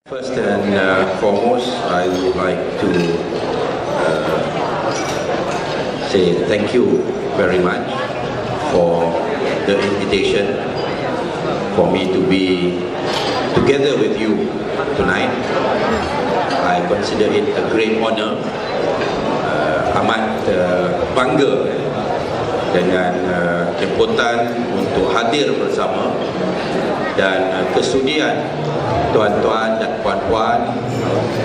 First and foremost, I would like to say thank you very much for the invitation for me to be together with you tonight. I consider it a great honor. Amat bangga dengan jemputan untuk hadir bersama dan kesudian tuan-tuan dan puan-puan,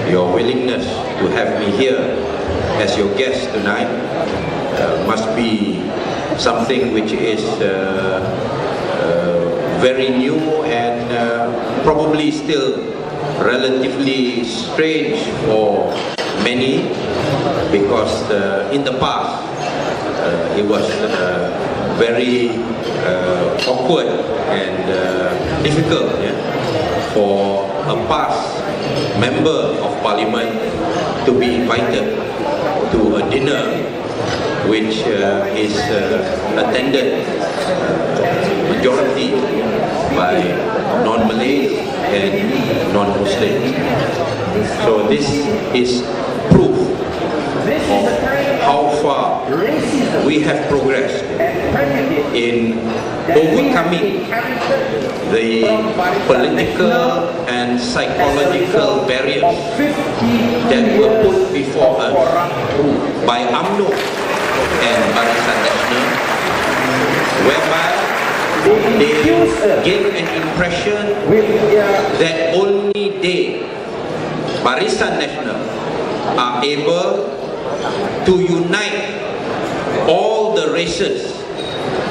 your willingness to have me here as your guest tonight must be something which is very new and probably still relatively strange for many, because in the past it was very awkward and difficult for a past member of parliament to be invited to a dinner which is attended majority by non-Malays and non-Muslims. So this is proof of how far we have progressed in overcoming the political and psychological barriers that were put before us by UMNO and Barisan Nasional, whereby they gave an impression that only they, Barisan Nasional, are able to unite all the races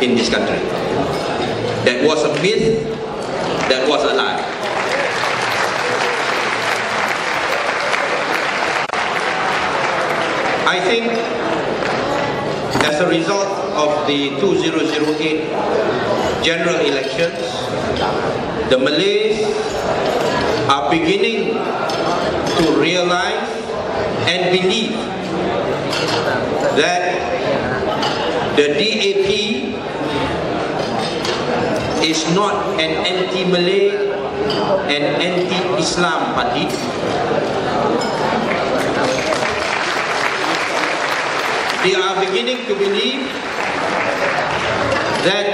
in this country. That was a myth, that was a lie. I think as a result of the 2008 general elections, the Malays are beginning to realize and believe that the DAP is not an anti-Malay and anti-Islam party. They are beginning to believe that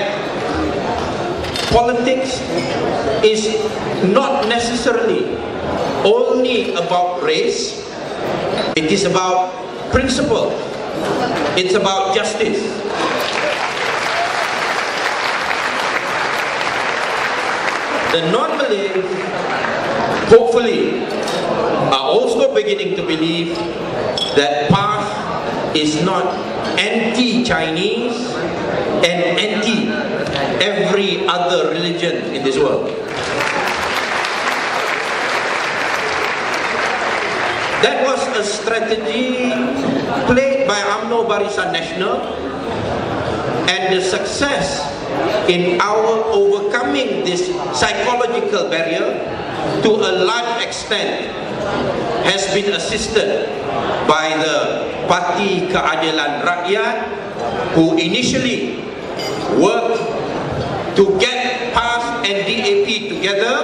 politics is not necessarily only about race. It is about principle. It's about justice. The non-Malays, hopefully, are also beginning to believe that PAS is not anti-Chinese and anti-every other religion in this world. That was a strategy played by UMNO Barisan Nasional, and the success in our overcoming this psychological barrier to a large extent has been assisted by the Parti Keadilan Rakyat, who initially worked to get PAS and DAP together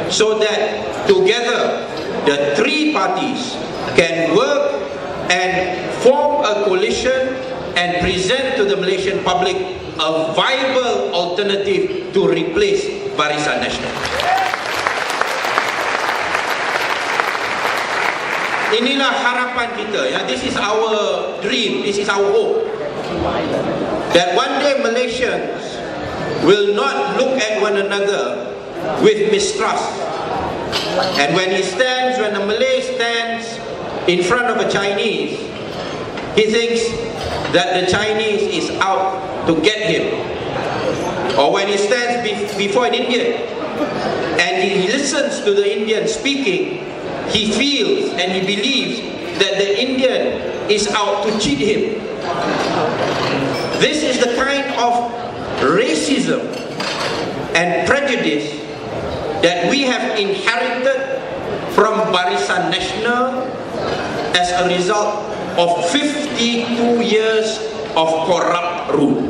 so that together the three parties can work and form a coalition and present to the Malaysian public a viable alternative to replace Barisan Nasional. Inilah harapan kita, this is our dream, this is our hope, that one day Malaysians will not look at one another with mistrust. And when the Malay stands in front of a Chinese, he thinks that the Chinese is out to get him. Or when he stands before an Indian and he listens to the Indian speaking, he feels and he believes that the Indian is out to cheat him. This is the kind of racism and prejudice that we have inherited from Barisan Nasional as a result of 52 years of corrupt rule.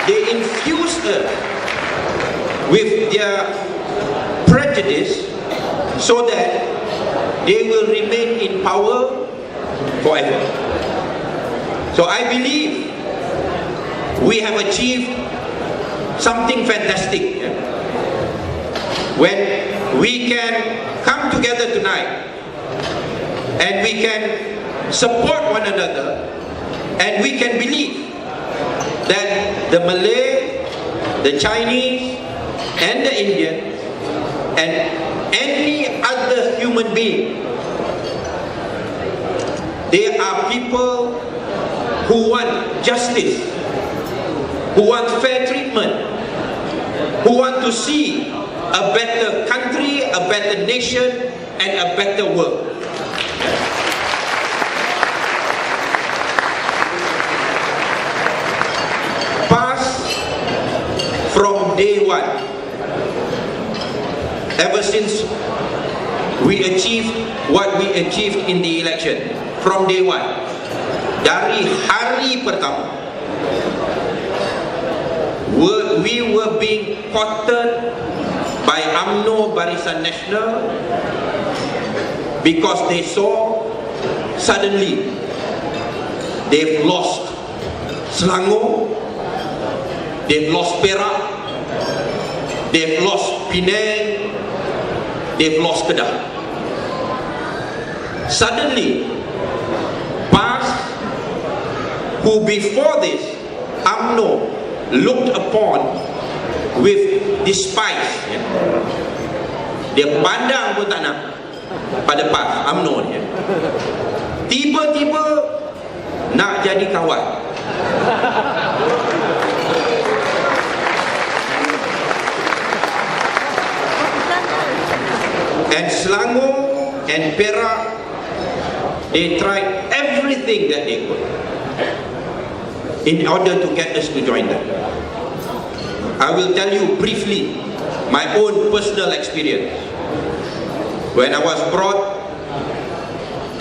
They infused us with their prejudice so that they will remain in power forever. So I believe we have achieved something fantastic when we can come together tonight and we can support one another and we can believe that the Malay, the Chinese and the Indian and any other human being, they are people who want justice, who want fair treatment, who want to see a better country, a better nation and a better world. From day one, ever since we achieved what we achieved in the election, from day one, dari hari pertama, we were being courted by UMNO Barisan Nasional because they saw suddenly they've lost Selangor, they've lost Perak, they've lost Penang, they've lost Kedah. Suddenly, PAS, who before this UMNO looked upon with despise, dia pandang pun tak nak pada PAS, UMNO ni, tiba-tiba nak jadi kawan. And Selangor and Perak, they tried everything that they could in order to get us to join them. I will tell you briefly my own personal experience. When I was brought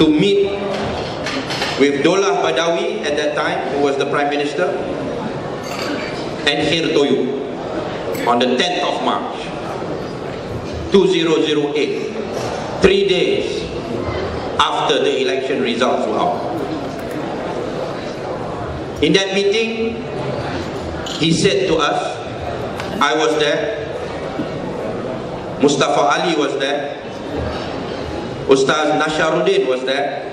to meet with Dollah Badawi at that time, who was the Prime Minister, and Khair Toyo on the 10th of March 2008, 3 days after the election results were out. In that meeting, he said to us, I was there, Mustafa Ali was there, Ustaz Nasharuddin was there.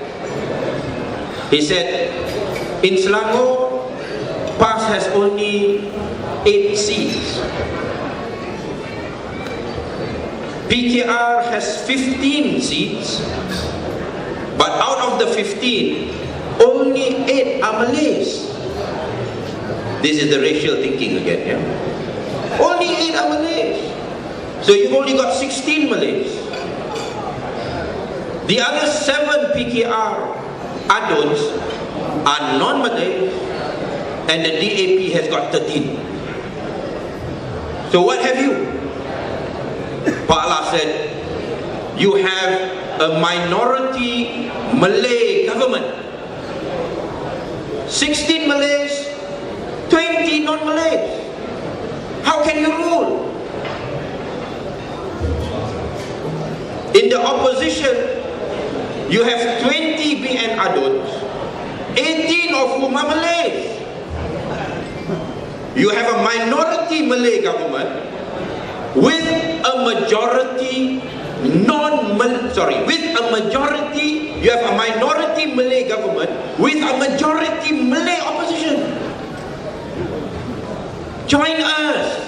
He said, in Selangor, PAS has only 8 seats. PKR has 15 seats, but out of the 15, only 8 are Malays. This is the racial thinking again, yeah? Only 8 are Malays. So you've only got 16 Malays. The other 7 PKR adons are non-Malays, and the DAP has got 13. So what have you? Pak Allah said, you have a minority Malay government. 16 Malays, 20 non-Malays. How can you rule? In the opposition, you have 20 BN adons, 18 of whom are Malays. You have a minority Malay government with a majority you have a minority Malay government with a majority Malay opposition. Join us.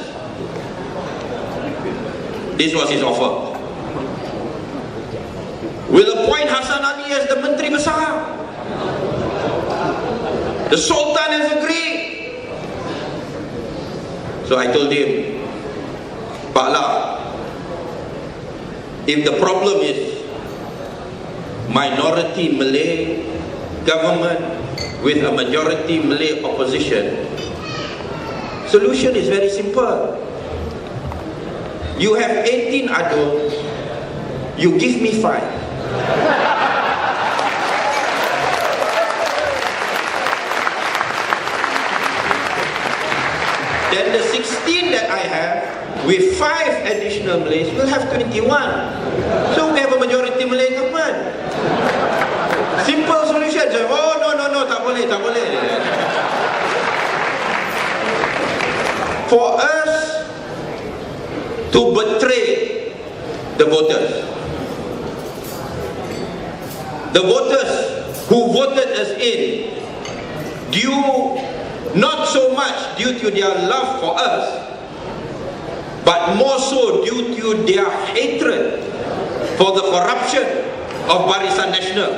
This was his offer. We'll appoint Hassan Ali as the Menteri Besar. The Sultan has agreed. So I told him, Pak Allah, if the problem is minority Malay government with a majority Malay opposition, solution is very simple. You have 18 adults, you give me 5. then the 16 that I have, with 5 additional Malays, will have 21. So we have a majority Malay government. Simple solution. Oh, no, tak boleh. For us to betray the voters who voted us in, not so much due to their love for us, but more so due to their hatred for the corruption of Barisan Nasional.